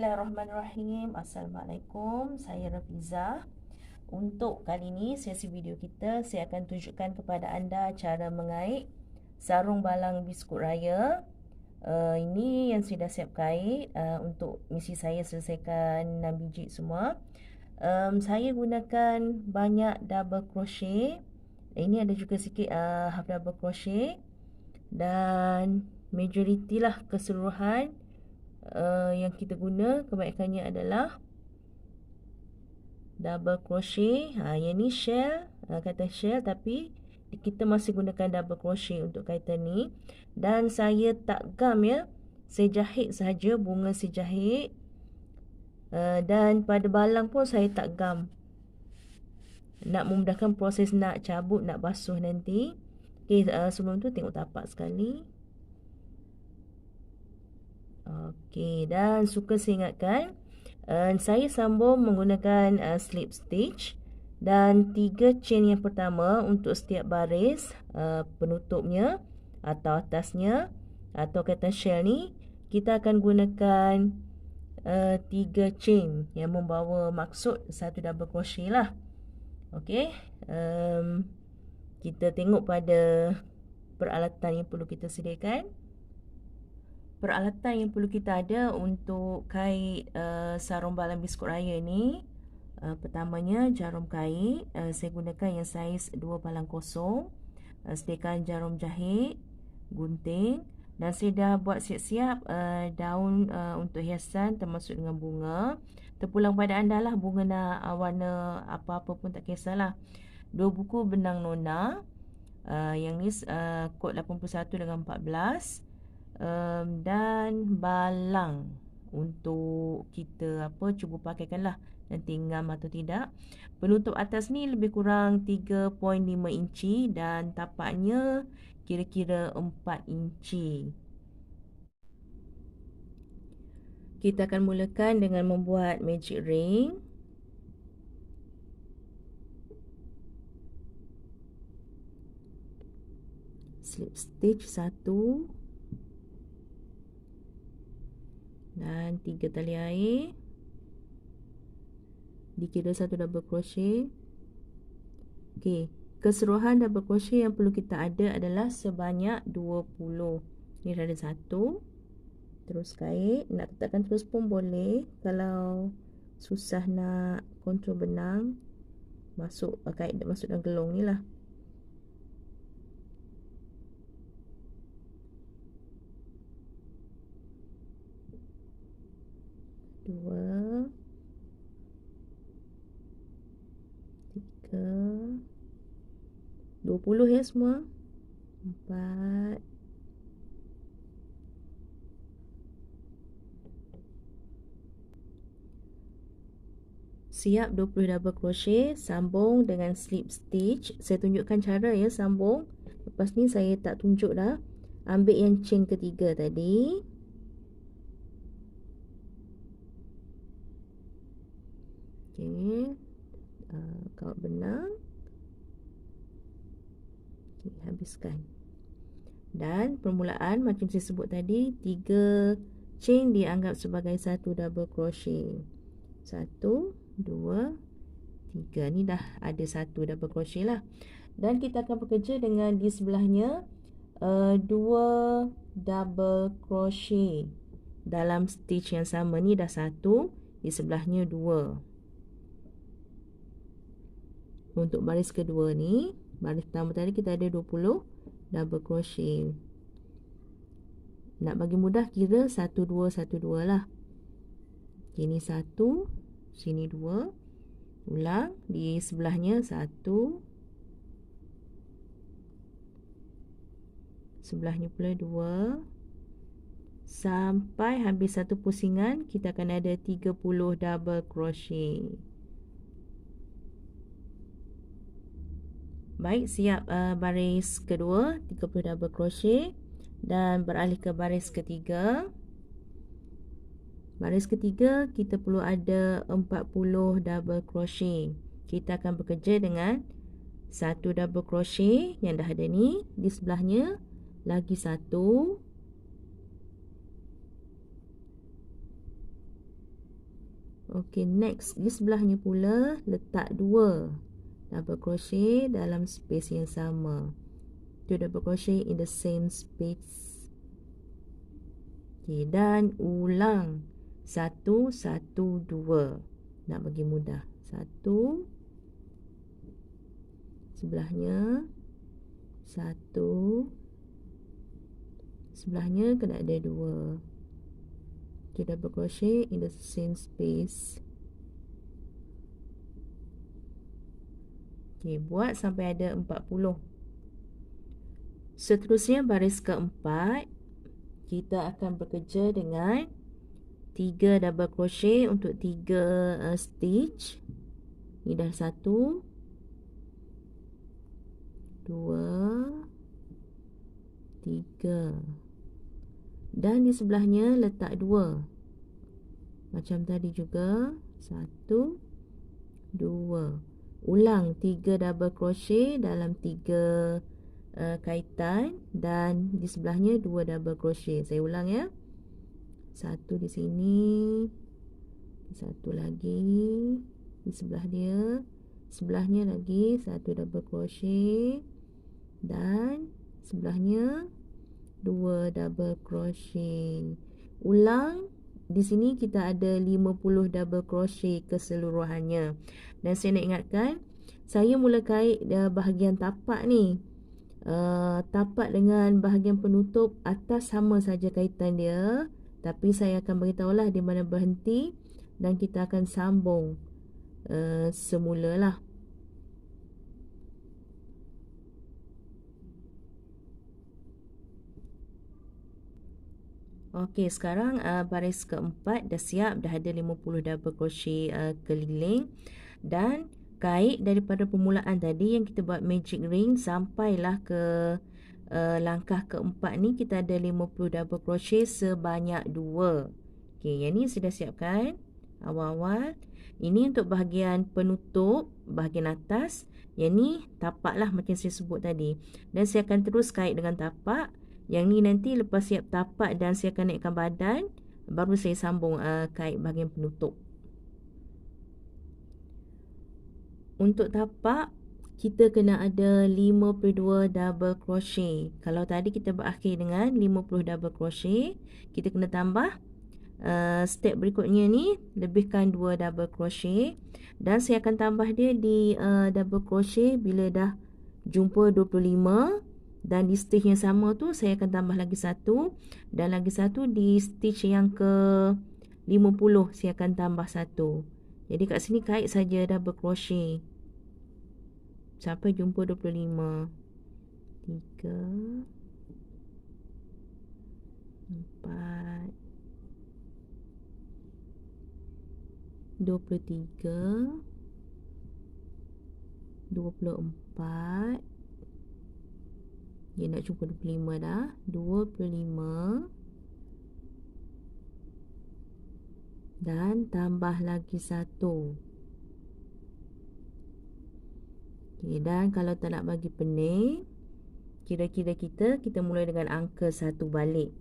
Bismillahirrahmanirrahim. Assalamualaikum, saya Rafiza. Untuk kali ini, sesi video kita, saya akan tunjukkan kepada anda cara mengait sarung balang biskut raya. Ini yang saya dah siap kait untuk misi saya selesaikan 6 biji semua. Saya gunakan banyak double crochet. Ini ada juga sikit half double crochet. Dan majoriti lah keseluruhan yang kita guna kebanyakannya adalah double crochet. Yang ni shell, kaitan shell, tapi kita masih gunakan double crochet untuk kaitan ni. Dan saya tak gam ya, saya jahit sahaja, bunga saya jahit. Dan pada balang pun saya tak gam, nak memudahkan proses nak cabut, nak basuh nanti. Okay, sebelum tu tengok tapak sekali. Okey, dan suka saya ingatkan, saya sambung menggunakan slip stitch dan 3 chain yang pertama untuk setiap baris penutupnya atau atasnya atau kaitan shell ni. Kita akan gunakan 3 chain yang membawa maksud satu double crochet lah. Okey, kita tengok pada peralatan yang perlu kita sediakan. Peralatan yang perlu kita ada untuk kait sarung balang biskut raya ni, pertamanya jarum kait. Saya gunakan yang saiz 2 balang kosong. Sediakan jarum jahit, gunting, dan saya dah buat siap-siap daun untuk hiasan termasuk dengan bunga. Terpulang pada anda lah, bunga nak warna apa-apa pun tak kisahlah. 2 buku benang nona, yang ni kod 81 dengan 14. Dan balang untuk kita cuba pakaikan lah, nanti ngam atau tidak. Penutup atas ni lebih kurang 3.5 inci dan tapaknya kira-kira 4 inci. Kita akan mulakan dengan membuat magic ring. Slip stitch 1 dan 3 tali air, dikira 1 double crochet. Okey, keseluruhan double crochet yang perlu kita ada adalah sebanyak 20. Ni ada 1. Terus kait, nak letakkan terus pun boleh. Kalau susah nak kontrol benang, kait masuk dalam gelong ni lah. Dua, 3, 20 ya semua. 4, siap 20 double crochet, sambung dengan slip stitch. Saya tunjukkan cara ya sambung. Lepas ni saya tak tunjuk dah. Ambil yang chain ketiga tadi. Okey, kawat benang. Okay, habiskan. Dan permulaan macam saya sebut tadi, 3 chain dianggap sebagai 1 double crochet. 1, 2, 3. Ni dah ada 1 double crochet lah. Dan kita akan bekerja dengan di sebelahnya 2 double crochet dalam stitch yang sama. Ni dah 1, di sebelahnya 2. Untuk baris kedua ni, baris pertama tadi kita ada 20 double crochet. Nak bagi mudah, kira 1, 2, 1, 2 lah. Okay, ni 1, sini 2. Ulang, di sebelahnya 1, sebelahnya pula 2. Sampai habis satu pusingan, kita akan ada 30 double crochet. Baik, siap baris kedua, 30 double crochet. Dan beralih ke baris ketiga. Baris ketiga, kita perlu ada 40 double crochet. Kita akan bekerja dengan 1 double crochet yang dah ada ni. Di sebelahnya, lagi 1. Okey, next di sebelahnya pula letak 2 double crochet dalam space yang sama. 2 double crochet in the same space. Okey, dan ulang 1 1 2. Nak bagi mudah. 1 sebelahnya, 1 sebelahnya kena ada 2. Okay, double crochet in the same space. Okay, buat sampai ada 40. Seterusnya baris keempat, kita akan bekerja dengan 3 double crochet untuk 3 stitch. Ini dah 1 2 3. Dan di sebelahnya letak 2. Macam tadi juga. 1 2. Ulang 3 double crochet dalam 3 kaitan. Dan di sebelahnya 2 double crochet. Saya ulang ya. 1 di sini. 1 lagi di sebelah dia. Sebelahnya lagi 1 double crochet. Dan sebelahnya 2 double crochet. Ulang. Di sini kita ada 50 double crochet keseluruhannya. Dan saya nak ingatkan, saya mula kait bahagian tapak ni. Tapak dengan bahagian penutup atas sama saja kaitan dia. Tapi saya akan beritahulah di mana berhenti. Dan kita akan sambung semula lah. Okey, sekarang baris keempat dah siap, dah ada 50 double crochet keliling. Dan kait daripada permulaan tadi yang kita buat magic ring sampailah ke langkah keempat ni, kita ada 50 double crochet sebanyak 2. Okey, yang ni sudah siapkan awal-awal. Ini untuk bahagian penutup, bahagian atas. Yang ni tapak lah macam saya sebut tadi. Dan saya akan terus kait dengan tapak. Yang ni nanti lepas siap tapak dan saya akan naikkan badan, baru saya sambung kait bahagian penutup. Untuk tapak, kita kena ada 52 double crochet. Kalau tadi kita berakhir dengan 50 double crochet, kita kena tambah step berikutnya ni, lebihkan 2 double crochet. Dan saya akan tambah dia di double crochet bila dah jumpa 25. Dan di stitch yang sama tu saya akan tambah lagi 1. Dan lagi 1 di stitch yang ke 50 saya akan tambah 1. Jadi kat sini kait saja double crochet sampai jumpa 25. 3 4 23 24. Dia nak jumpa 25 dah. 25. Dan tambah lagi 1. Okay, dan kalau tak nak bagi pening, kira-kira kita mulai dengan angka 1 balik.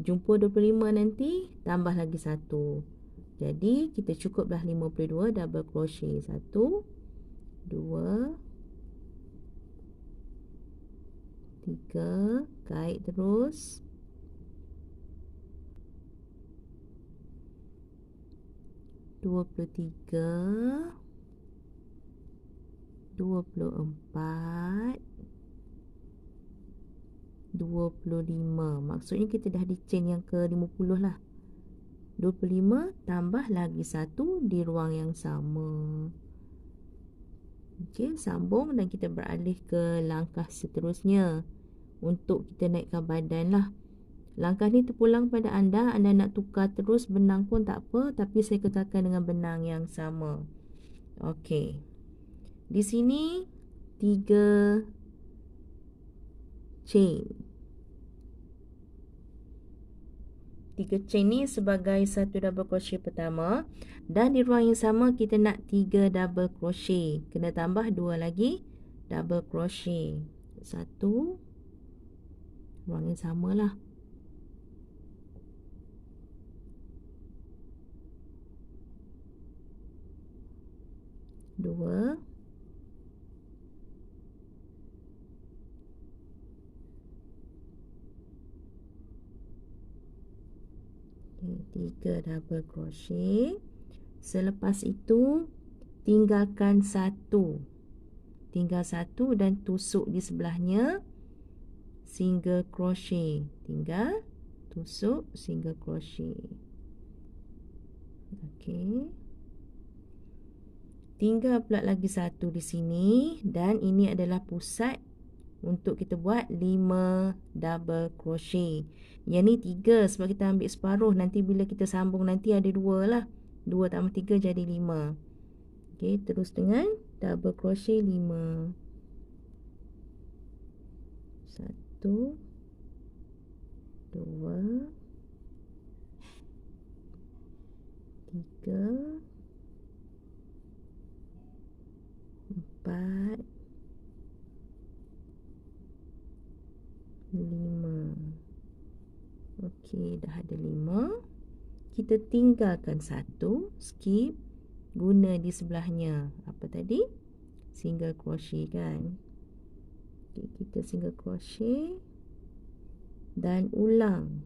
Jumpa 25 nanti, tambah lagi 1. Jadi kita cukuplah 52 double crochet. 1 2 3, kait terus. 23 24 25. Maksudnya kita dah di chain yang ke 50 lah. 25 tambah lagi 1 di ruang yang sama. Okey, sambung dan kita beralih ke langkah seterusnya. Untuk kita naikkan badan lah. Langkah ni terpulang pada anda. Anda nak tukar terus benang pun tak apa, tapi saya kekalkan dengan benang yang sama. Okey. Di sini 3 chain. 3 chain ni sebagai satu double crochet pertama. Dan di ruang yang sama kita nak 3 double crochet. Kena tambah 2 lagi double crochet. 1. Ruang yang sama lah. 3 double crochet. Selepas itu tinggalkan satu. Tinggal satu dan tusuk di sebelahnya single crochet. Tinggal tusuk single crochet. Okey. Tinggal pula lagi satu di sini dan ini adalah pusat untuk kita buat 5 double crochet. Yang ni 3 sebab kita ambil separuh. Nanti bila kita sambung nanti ada 2 lah. 2 tambah 3 jadi 5. Okey, terus dengan double crochet 5. 1 2 3 4 5. Okey, dah ada 5. Kita tinggalkan satu, skip, guna di sebelahnya. Apa tadi? Single crochet kan? Okey, kita single crochet dan ulang.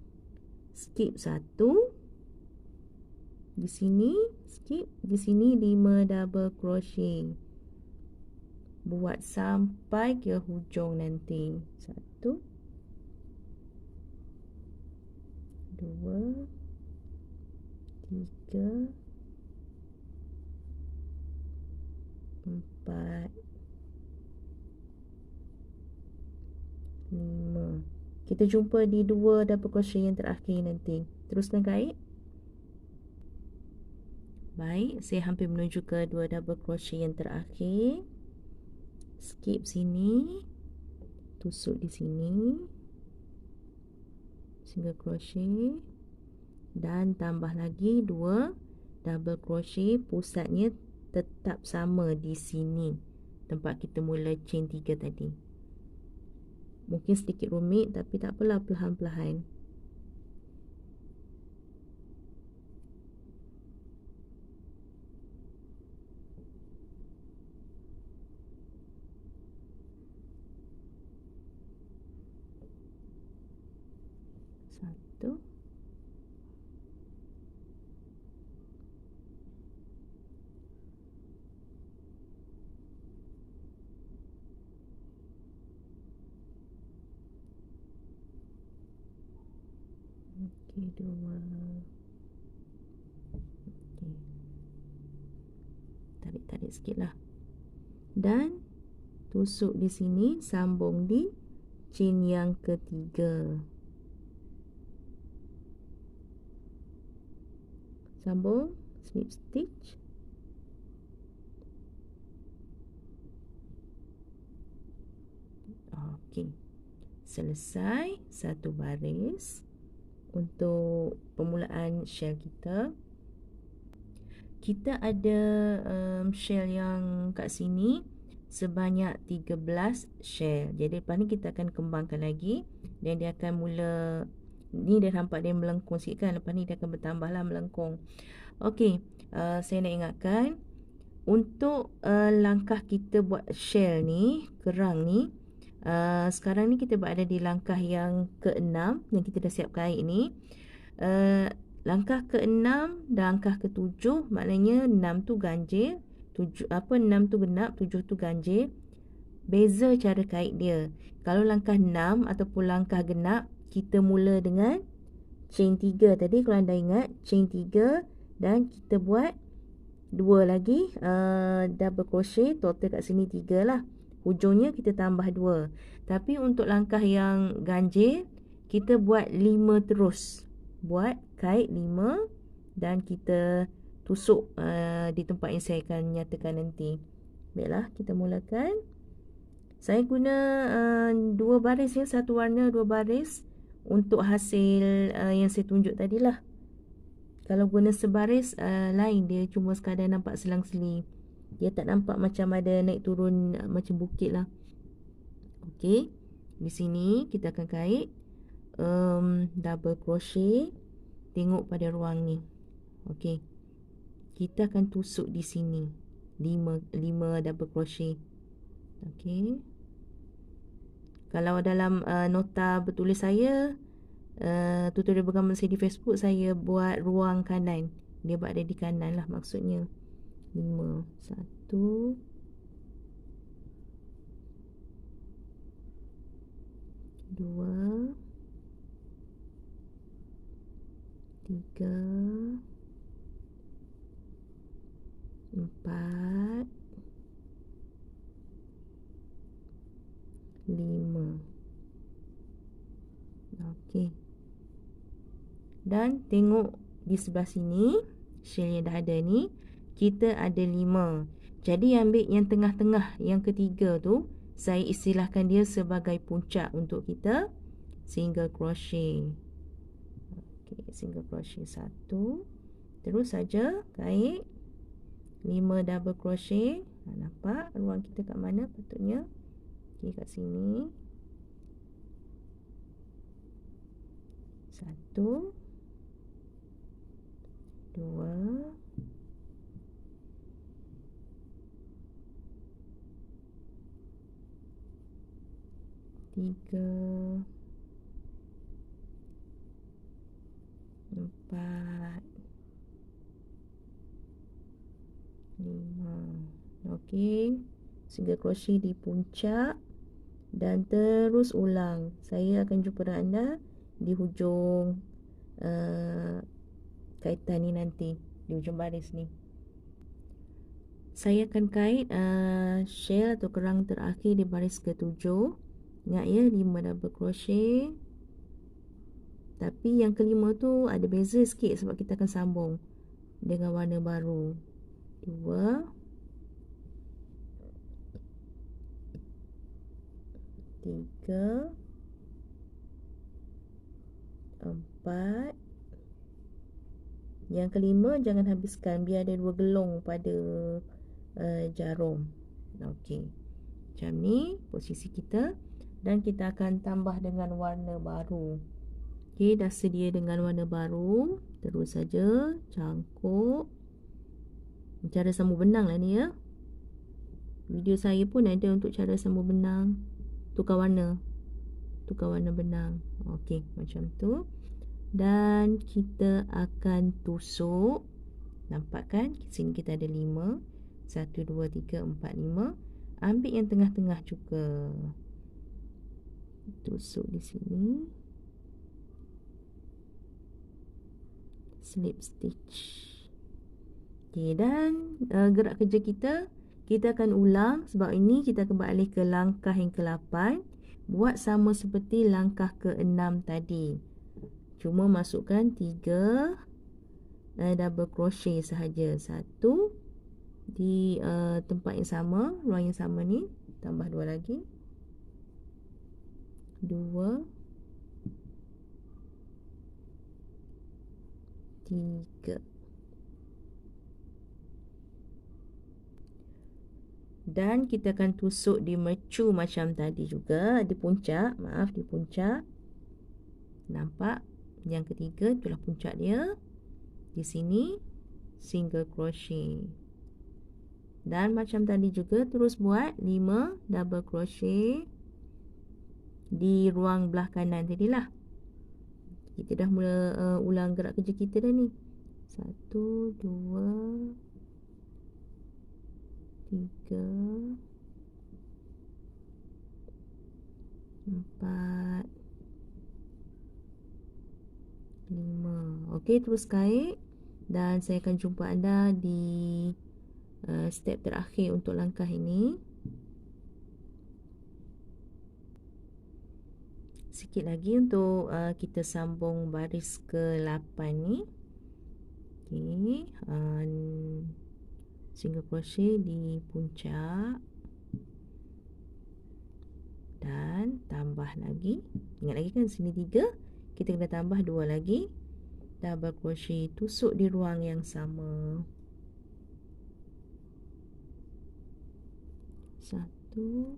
Skip satu. Di sini skip, di sini 5 double crochet. Buat sampai ke hujung nanti. 1 2 3 4 5. Kita jumpa di 2 double crochet yang terakhir nanti. Teruskan kait. Baik, saya hampir menuju ke 2 double crochet yang terakhir. Skip sini, tusuk di sini, single crochet dan tambah lagi 2 double crochet. Pusatnya tetap sama di sini, tempat kita mula chain 3 tadi. Mungkin sedikit rumit tapi tak apalah, perlahan-perlahan. Satu, okey, 2. Okey, tarik-tarik sikit lah. Dan tusuk di sini, sambung di chain yang ketiga. Sambung, slip stitch. Okey, selesai satu baris untuk permulaan shell kita. Kita ada shell yang kat sini sebanyak 13 shell. Jadi lepas ni kita akan kembangkan lagi dan dia akan mula, ni dia nampak dia melengkung sikit kan. Lepas ni dia akan bertambah lah melengkung. Okey, saya nak ingatkan untuk langkah kita buat shell ni, kerang ni, sekarang ni kita berada di langkah yang ke-6 yang kita dah siap kait ni. Langkah ke-6 dan langkah ke-7, maknanya 6 tu ganjil, 6 tu genap, 7 tu ganjil. Beza cara kait dia. Kalau langkah 6 ataupun langkah genap, kita mula dengan chain 3 tadi, kalau anda ingat, chain 3 dan kita buat 2 lagi double crochet. Total kat sini 3 lah. Hujungnya kita tambah 2. Tapi untuk langkah yang ganjil, kita buat 5 terus. Buat kait 5 dan kita tusuk di tempat yang saya akan nyatakan nanti. Baiklah, kita mulakan. Saya guna 2 baris ya, satu warna 2 baris untuk hasil yang saya tunjuk tadilah. Kalau guna sebaris lain, dia cuma sekadar nampak selang-seli. Dia tak nampak macam ada naik turun macam bukit lah. Okey, di sini kita akan kait double crochet. Tengok pada ruang ni. Okey, kita akan tusuk di sini 5 double crochet. Okey, kalau dalam nota bertulis saya tutorial bergambar saya di Facebook, saya buat ruang kanan. Dia berada di kanan lah maksudnya. 5. 1, 2, 3, 4, 5. Okey. Dan tengok di sebelah sini, shell yang dah ada ni, kita ada 5. Jadi ambil yang tengah-tengah, yang ketiga tu, saya istilahkan dia sebagai puncak untuk kita single crochet. Okey, single crochet 1. Terus saja kait 5 double crochet. Nampak ruang kita kat mana patutnya? Okey, kat sini. 1, 2, 3, 4, 5. Okey, single crochet di puncak dan terus ulang. Saya akan jumpa dengan anda di hujung kaitan ni nanti, di hujung baris ni. Saya akan kait shell atau kerang terakhir di baris ke-7. Ingat ya, 5 double crochet. Tapi yang kelima tu ada beza sikit sebab kita akan sambung dengan warna baru. 2, 3, 4. Yang kelima jangan habiskan, biar ada 2 gelong pada jarum. Okey, macam ni posisi kita. Dan kita akan tambah dengan warna baru. Okey, dah sedia dengan warna baru. Terus saja cangkuk. Cara sambung benang lah ni ya. Video saya pun ada untuk cara sambung benang. Tukar warna benang. Okey, macam tu. Dan kita akan tusuk. Nampak kan? Sini kita ada 5. 1, 2, 3, 4, 5. Ambil yang tengah-tengah juga. Tusuk di sini. Slip stitch. Okey, dan gerak kerja kita akan ulang. Sebab ini kita akan beralih ke langkah yang ke-8. Buat sama seperti langkah ke-6 tadi. Cuma masukkan 3 double crochet sahaja. 1 di tempat yang sama, ruang yang sama ni. Tambah 2 lagi. 2, 3. Dan kita akan tusuk di mercu macam tadi juga. Di puncak, di puncak. Nampak? Yang ketiga itulah puncak dia. Di sini single crochet. Dan macam tadi juga terus buat 5 double crochet di ruang belah kanan tadilah. Kita dah mula ulang gerak kerja kita dah ni. 1, 2, 3, 4, 5. Okey, terus kait. Dan saya akan jumpa anda di step terakhir untuk langkah ini. Sikit lagi untuk kita sambung baris ke-8 ni. Okey, single crochet di puncak. Dan tambah lagi. Ingat lagi kan sini 3. Kita kena tambah 2 lagi. Double crochet, tusuk di ruang yang sama. 1,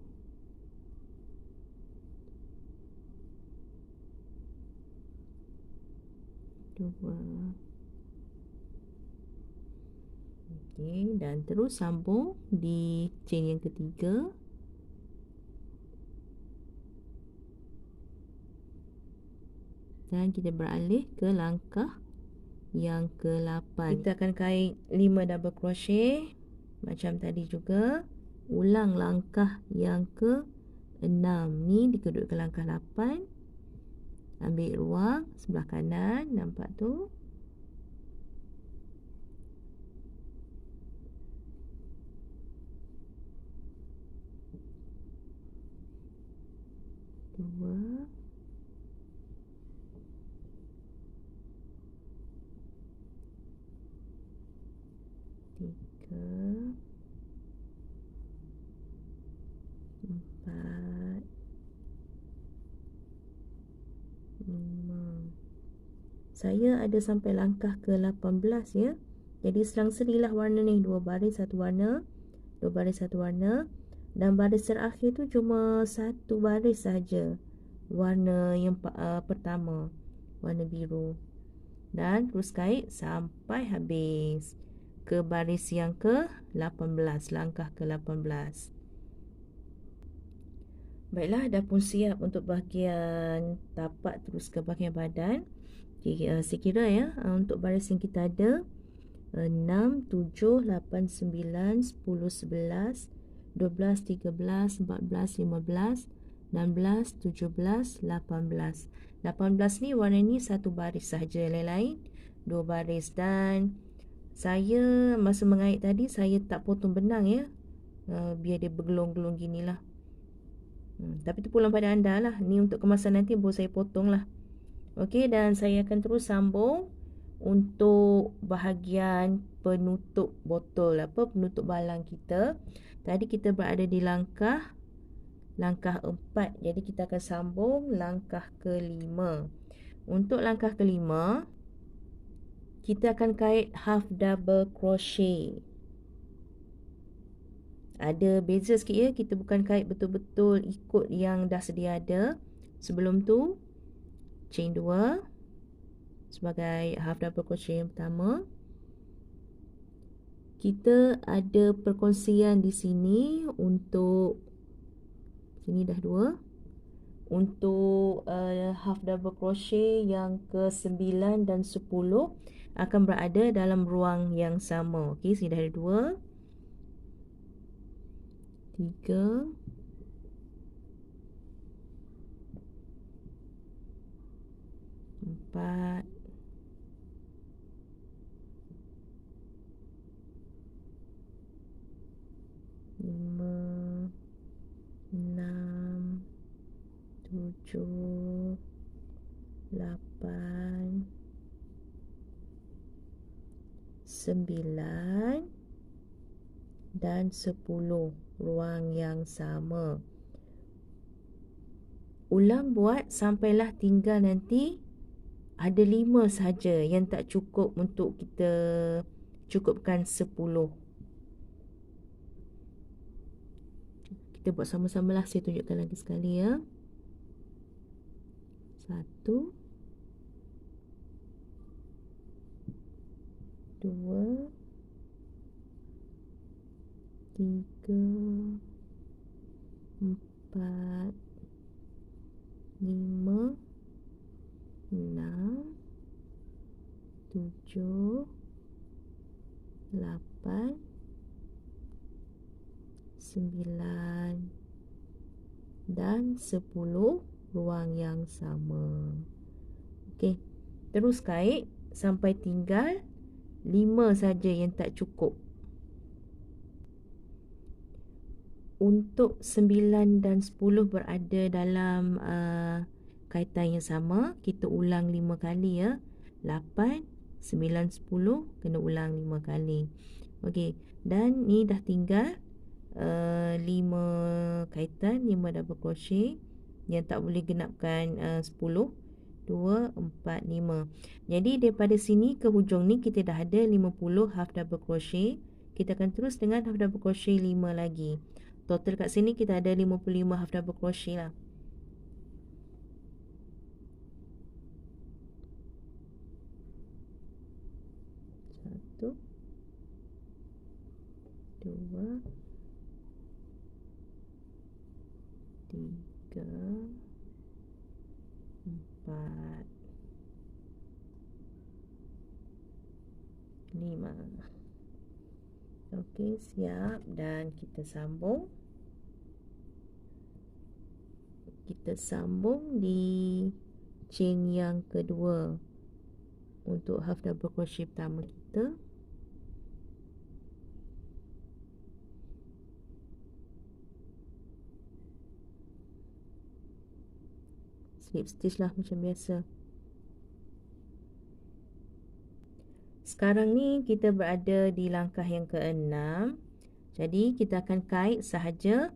2. Okey, dan terus sambung di chain yang ketiga. Dan kita beralih ke langkah yang ke-8. Kita akan kait 5 double crochet macam tadi juga. Ulang langkah yang ke-6. Ni dikedutkan langkah 8. Ambil ruang sebelah kanan, nampak tu. Dua. Tiga. Empat. Lima. Saya ada sampai langkah ke-18 ya. Jadi selang-selilah warna ni, 2 baris 1 warna, 2 baris 1 warna, dan baris terakhir tu cuma 1 baris saja. Warna yang pertama, warna biru. Dan terus kait sampai habis ke baris yang ke-18, langkah ke-18. Baiklah, dah pun siap untuk bahagian tapak terus ke bahagian badan. Okay, saya kira ya, untuk baris yang kita ada 6, 7, 8, 9, 10, 11, 12, 13, 14, 15, 16, 17, 18. 18 ni warna ni satu baris sahaja, lain-lain 2 baris. Dan saya masa mengait tadi saya tak potong benang ya, biar dia bergelung-gelung ginilah. Tapi tu pulang pada anda lah. Ni untuk kemasan nanti baru saya potong lah. Okey, dan saya akan terus sambung untuk bahagian penutup botol, penutup balang kita. Tadi kita berada di langkah 4. Jadi kita akan sambung langkah ke-5. Untuk langkah ke-5, kita akan kait half double crochet. Ada beza sikit ya, kita bukan kait betul-betul ikut yang dah sedia ada. Sebelum tu chain 2 sebagai half double crochet yang pertama. Kita ada perkongsian di sini untuk sini dah 2. Untuk half double crochet yang ke-9 dan 10 akan berada dalam ruang yang sama. Okey, sini dah ada 2, 3, 4, 5, 6, 7, 8, 9 dan 10, ruang yang sama. Ulang buat sampailah tinggal nanti ada 5 saja yang tak cukup untuk kita cukupkan 10. Kita buat sama-sama lah, saya tunjukkan lagi sekali ya. 1, 2, 3, 4, 5, 6, 7, 8, 9 dan 10, ruang yang sama. Okey, terus kait sampai tinggal 5 saja yang tak cukup. Untuk 9 dan 10 berada dalam kaitan yang sama. Kita ulang 5 kali ya. 8, 9, 10 kena ulang 5 kali. Okey, dan ni dah tinggal 5 kaitan, 5 double crochet yang tak boleh genapkan 10. 2, 4, 5. Jadi daripada sini ke hujung ni kita dah ada 50 half double crochet. Kita akan terus dengan half double crochet 5 lagi. Total kat sini kita ada 55 half double crochet lah. Satu, 2, 3, 4, 5. Okey, siap, dan kita sambung. Kita sambung di chain yang kedua untuk half double crochet pertama kita. Slip stitch lah macam biasa. Sekarang ni kita berada di langkah yang ke-6. Jadi kita akan kait sahaja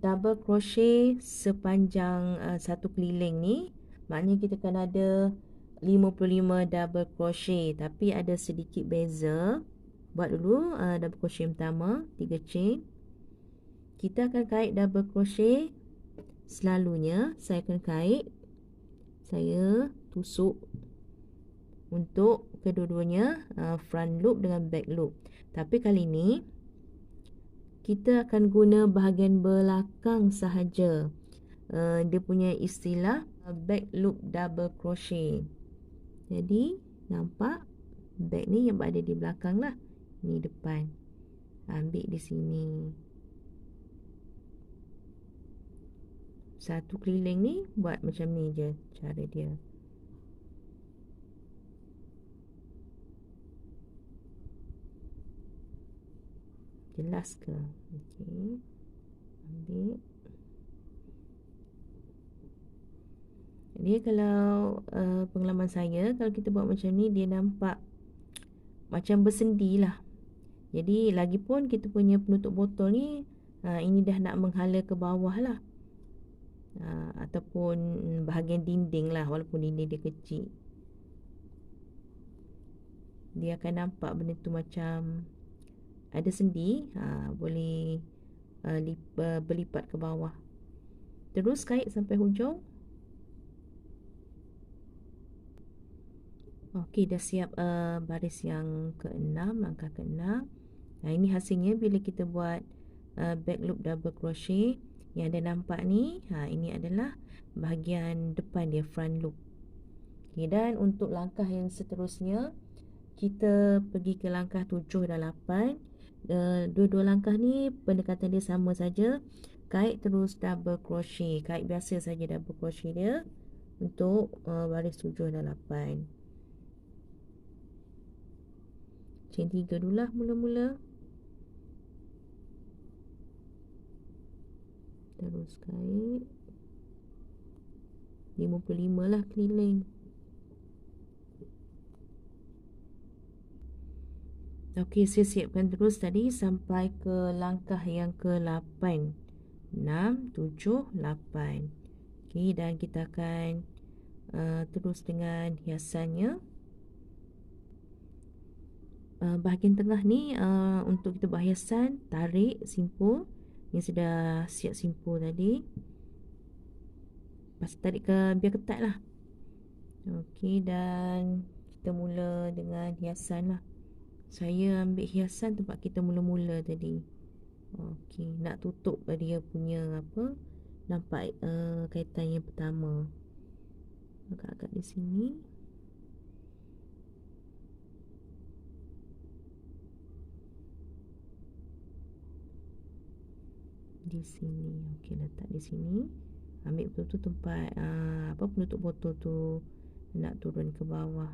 double crochet sepanjang satu keliling ni. Maknanya kita akan ada 55 double crochet, tapi ada sedikit beza. Buat dulu double crochet pertama, 3 chain. Kita akan kait double crochet. Selalunya saya akan kait, saya tusuk untuk kedua-duanya front loop dengan back loop. Tapi kali ini kita akan guna bahagian belakang sahaja. Dia punya istilah back loop double crochet. Jadi nampak back ni yang berada di belakang lah. Ni depan. Ambil di sini. Satu keliling ni buat macam ni je cara dia. Jelas ke? Okey. Ambil. Dia kalau pengalaman saya, kalau kita buat macam ni, dia nampak macam bersendi lah. Jadi lagipun kita punya penutup botol ni, ini dah nak menghala ke bawah lah. Ataupun bahagian dinding lah, walaupun dinding dia kecil. Dia akan nampak benda tu macam ada sendi, boleh berlipat ke bawah. Terus kait sampai hujung. Okey, dah siap baris yang ke-6, langkah ke-6. Ini hasilnya bila kita buat back loop double crochet. Yang anda nampak ni, ini adalah bahagian depan dia, front loop. Okay, dan untuk langkah yang seterusnya, kita pergi ke langkah 7 dan 8. Dua-dua langkah ni pendekatan dia sama saja. Kait terus double crochet. Kait biasa saja double crochet dia untuk baris 7 dan 8. Chain 3 dululah mula-mula. Terus kait 55 lah keliling. Okey, saya siapkan terus tadi sampai ke langkah yang ke-8. 6, 7, 8. Okey, dan kita akan terus dengan hiasannya. Bahagian tengah ni untuk kita buat hiasan, tarik simpul. Yang sudah siap simpul tadi. Lepas tarik ke biar ketat lah. Okey, dan kita mula dengan hiasan lah. Saya ambil hiasan tempat kita mula-mula tadi. Okey, nak tutup dia punya apa? Nampak kaitan yang pertama. Agak-agak di sini. Di sini. Okey, letak di sini. Ambil betul-betul tempat penutup botol tu nak turun ke bawah.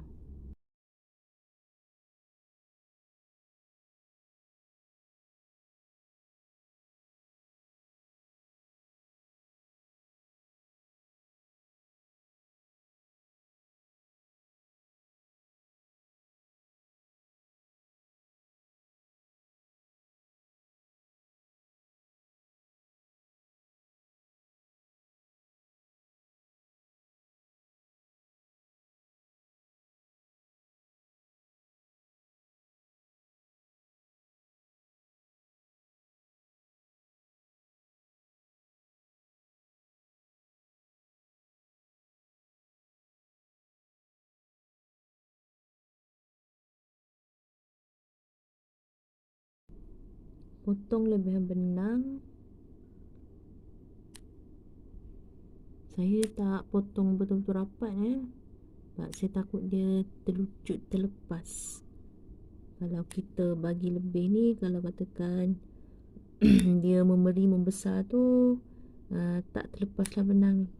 Potong lebihan benang. Saya tak potong betul-betul rapat. sebab saya takut dia terlucut, terlepas. Kalau kita bagi lebih ni, kalau katakan dia membesar tu, tak terlepaslah benang ni.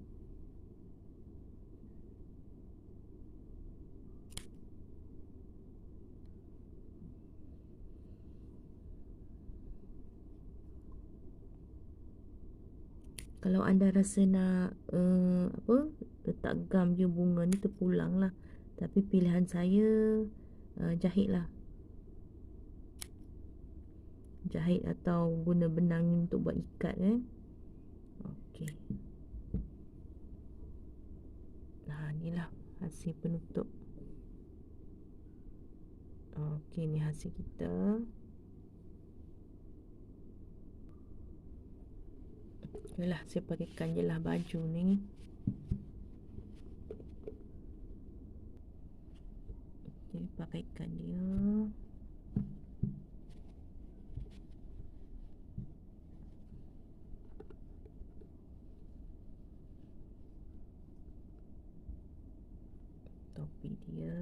Kalau anda rasa nak letak gam je bunga ni, terpulang lah. Tapi pilihan saya jahit lah. Jahit atau guna benang ni untuk buat ikat Okey. Inilah hasil penutup. Okey, ni hasil kita. Yalah, saya pakaikan je lah baju ni. Okey, pakaikan dia. Topi dia.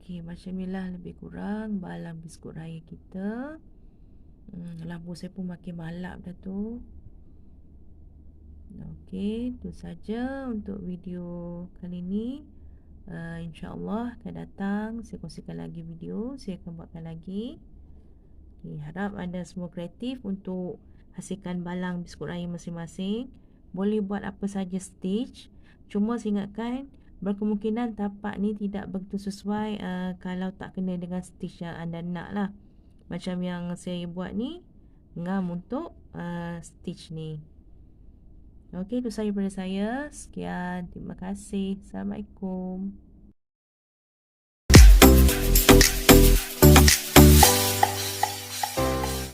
Okey, macam ni lah lebih kurang balang biskut raya kita. Lampu saya pun makin malap dah tu. Okey, itu saja untuk video kali ni. InsyaAllah akan datang saya kongsikan lagi video. Saya akan buatkan lagi. Okay, harap anda semua kreatif untuk hasilkan balang biskut raya masing-masing. Boleh buat apa saja stitch. Cuma saya ingatkan, berkemungkinan tapak ni tidak begitu sesuai kalau tak kena dengan stitch yang anda nak lah. Macam yang saya buat ni, ngam untuk stitch ni. Okey, itu saja daripada saya. Sekian, terima kasih. Assalamualaikum.